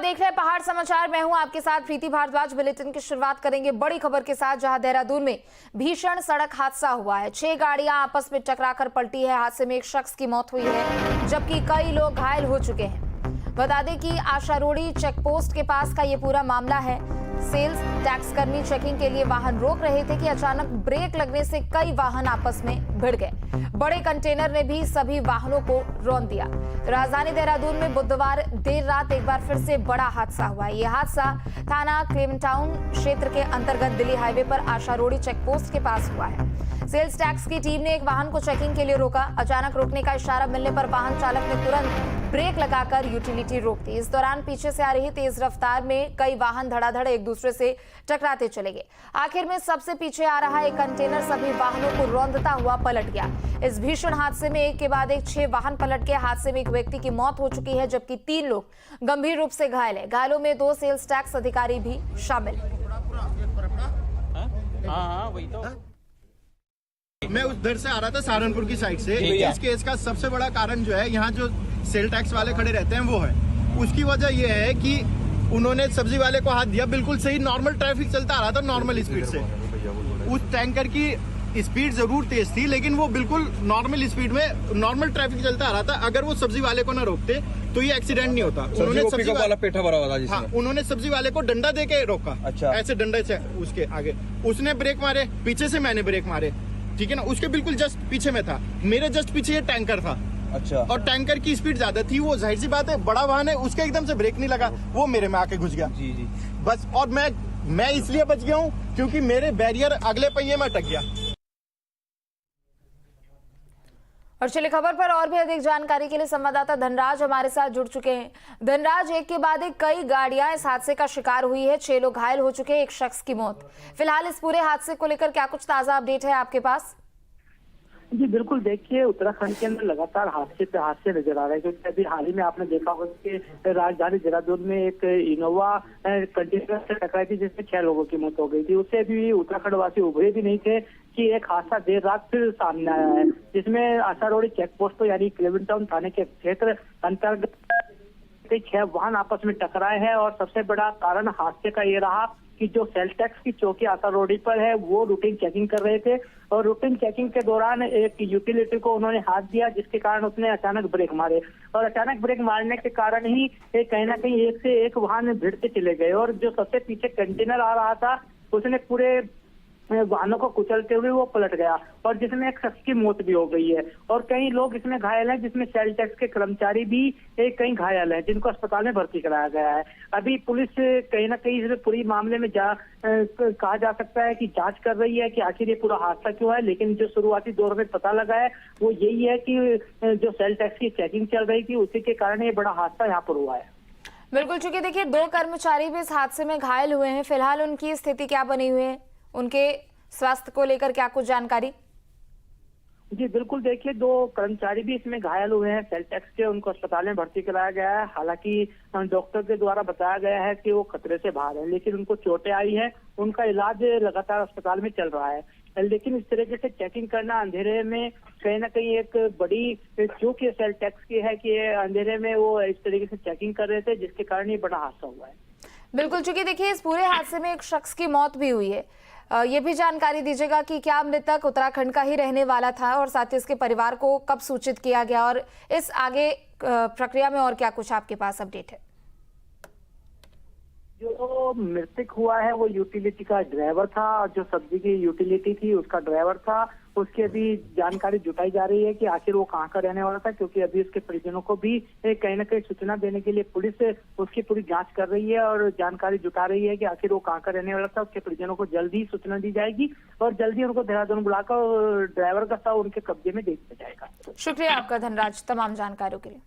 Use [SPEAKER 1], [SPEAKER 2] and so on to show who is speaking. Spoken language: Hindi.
[SPEAKER 1] देख रहे हैं पहाड़ समाचार। मैं हूं आपके साथ प्रीति भारद्वाज। बुलेटिन की शुरुआत करेंगे बड़ी खबर के साथ, जहां देहरादून में भीषण सड़क हादसा हुआ है। 6 गाड़ियां आपस में टकराकर पलटी है। हादसे में एक शख्स की मौत हुई है, जबकि कई लोग घायल हो चुके हैं। बता दें कि आशारोड़ी चेकपोस्ट के पास का ये पूरा मामला है। सेल्स टैक्स कर्मी चेकिंग के लिए वाहन रोक रहे थे कि अचानक ब्रेक लगने से कई वाहन आपस में भिड़ गए। बड़े कंटेनर ने भी सभी वाहनों को रौंद दिया। राजधानी देहरादून में बुधवार देर रात एक बार फिर से बड़ा हादसा हुआ है। यह हादसा थाना क्लेमटाउन क्षेत्र के अंतर्गत दिल्ली हाईवे पर आशारोड़ी चेकपोस्ट के पास हुआ है। सेल्स टैक्स की टीम ने एक वाहन को चेकिंग के लिए रोका। अचानक रोकने का इशारा मिलने पर वाहन चालक ने तुरंत ब्रेक लगाकर यूटिलिटी रोक दी। इस दौरान पीछे से आ रही तेज रफ्तार में कई वाहन धड़ाधड़ एक दूसरे से टकराते चले गए। आखिर में सबसे पीछे आ रहा एक कंटेनर सभी वाहनों को रौंदता हुआ पलट गया। इस भीषण हादसे में एक के बाद एक 6 वाहन पलट गए। हादसे में एक व्यक्ति की मौत हो चुकी है, जबकि 3 लोग गंभीर रूप से घायल है। घायलों में 2 सेल्स टैक्स अधिकारी भी शामिल हैं।
[SPEAKER 2] वही तो।
[SPEAKER 3] मैं उधर से आ रहा था सहारनपुर की साइड से। इस केस का सबसे बड़ा कारण जो है, यहाँ जो सेल टैक्स वाले खड़े रहते हैं वो है। उसकी वजह ये है कि उन्होंने सब्जी वाले को हाथ दिया। बिल्कुल सही नॉर्मल ट्रैफिक चलता आ रहा था नॉर्मल स्पीड से। उस टैंकर की स्पीड जरूर तेज थी, लेकिन वो बिल्कुल नॉर्मल स्पीड में नॉर्मल ट्रैफिक चलता आ रहा था। अगर वो सब्जी वाले को ना रोकते तो ये एक्सीडेंट नहीं होता। उन्होंने सब्जी वाला पेठा भरा हुआ था। हाँ, उन्होंने सब्जी वाले को डंडा दे के रोका। अच्छा। ऐसे डंडे से उसके आगे उसने ब्रेक मारे, पीछे से मैंने ब्रेक मारे, ठीक है ना। उसके बिल्कुल जस्ट पीछे में था, मेरे जस्ट पीछे ये टैंकर था। अच्छा। और टैंकर की स्पीड ज्यादा थी। वो जाहिर सी बात है, बड़ा वाहन है, उसके एकदम से ब्रेक नहीं लगा, वो मेरे में आके घुस गया। जी जी। बस। और मैं इसलिए बच गया हूँ क्योंकि मेरे बैरियर अगले पहिए में अटक गया।
[SPEAKER 1] और चलिए खबर पर और भी अधिक जानकारी के लिए संवाददाता धनराज हमारे साथ जुड़ चुके हैं। धनराज, एक के बाद एक कई गाड़ियां इस हादसे का शिकार हुई है। 6 लोग घायल हो चुके हैं, एक शख्स की मौत। फिलहाल इस पूरे हादसे को लेकर क्या कुछ ताजा अपडेट है आपके पास?
[SPEAKER 4] जी बिल्कुल, देखिए उत्तराखंड के अंदर लगातार हादसे पे हादसे नजर आ रहे हैं, क्योंकि अभी हाल ही में आपने देखा होगा कि राजधानी देहरादून में एक इनोवा कंटेनर से टकराई थी, जिसमें 6 लोगों की मौत हो गई थी। उससे भी उत्तराखंड वासी उभरे भी नहीं थे कि एक हादसा देर रात फिर सामने आया है, जिसमें आशारोड़ी चेक पोस्ट पर यानी क्लेमटाउन थाने के क्षेत्र अंतर्गत 6 वाहन आपस में टकराए हैं। और सबसे बड़ा कारण हादसे का ये रहा कि जो सेल टैक्स की चौकी आशारोड़ी पर है, वो रूटीन चेकिंग कर रहे थे और रूटीन चेकिंग के दौरान एक यूटिलिटी को उन्होंने हाथ दिया, जिसके कारण उसने अचानक ब्रेक मारे। और अचानक ब्रेक मारने के कारण ही कहीं ना कहीं एक से एक वाहन भिड़ते चले गए। और जो सबसे पीछे कंटेनर आ रहा था, उसने पूरे वाहनों को कुचलते हुए वो पलट गया, और जिसमें एक शख्स की मौत भी हो गई है। और कई लोग इसमें घायल हैं, जिसमें सेल टैक्स के कर्मचारी भी कई घायल हैं, जिनको अस्पताल में भर्ती कराया गया है। अभी पुलिस कहीं ना कहीं इस पूरी मामले में कहा जा सकता है कि जांच कर रही है कि आखिर ये पूरा हादसा क्यों है। लेकिन जो शुरुआती दौर में पता लगा है वो यही है कि जो सेल टैक्स की चेकिंग चल रही थी, उसी के कारण ये बड़ा हादसा यहाँ पर हुआ है।
[SPEAKER 1] बिल्कुल, चूंकि देखिए 2 कर्मचारी भी इस हादसे में घायल हुए हैं। फिलहाल उनकी स्थिति क्या बनी हुई है, उनके स्वास्थ्य को लेकर क्या कुछ जानकारी?
[SPEAKER 4] जी बिल्कुल, देखिए 2 कर्मचारी भी इसमें घायल हुए हैं सेल टैक्स के। उनको अस्पताल में भर्ती कराया गया है। हालांकि डॉक्टर के द्वारा बताया गया है कि वो खतरे से बाहर है, लेकिन उनको चोटें आई हैं। उनका इलाज लगातार अस्पताल में चल रहा है। लेकिन इस तरीके से चेकिंग करना अंधेरे में कहीं ना कहीं एक बड़ी चूक सेल टैक्स की है कि अंधेरे में वो इस तरीके से चेकिंग कर रहे थे, जिसके कारण ये बड़ा हादसा हुआ है।
[SPEAKER 1] बिल्कुल, चूंकि देखिए इस पूरे हादसे में एक शख्स की मौत भी हुई है। ये भी जानकारी दीजिएगा कि क्या मृतक उत्तराखंड का ही रहने वाला था, और साथ ही उसके परिवार को कब सूचित किया गया, और इस आगे प्रक्रिया में और क्या कुछ आपके पास अपडेट है?
[SPEAKER 4] जो मृतक हुआ है वो यूटिलिटी का ड्राइवर था, और जो सब्जी की यूटिलिटी थी उसका ड्राइवर था। उसकी अभी जानकारी जुटाई जा रही है कि आखिर वो कहाँ का रहने वाला था, क्योंकि अभी उसके परिजनों को भी कहीं ना कहीं सूचना देने के लिए पुलिस उसकी पूरी जांच कर रही है और जानकारी जुटा रही है कि आखिर वो कहाँ का रहने वाला था। उसके परिजनों को जल्दी सूचना दी जाएगी और जल्दी उनको देहरादून बुलाकर ड्राइवर का शव उनके कब्जे में दे दिया जाएगा।
[SPEAKER 1] शुक्रिया आपका धनराज, तमाम जानकारियों के लिए।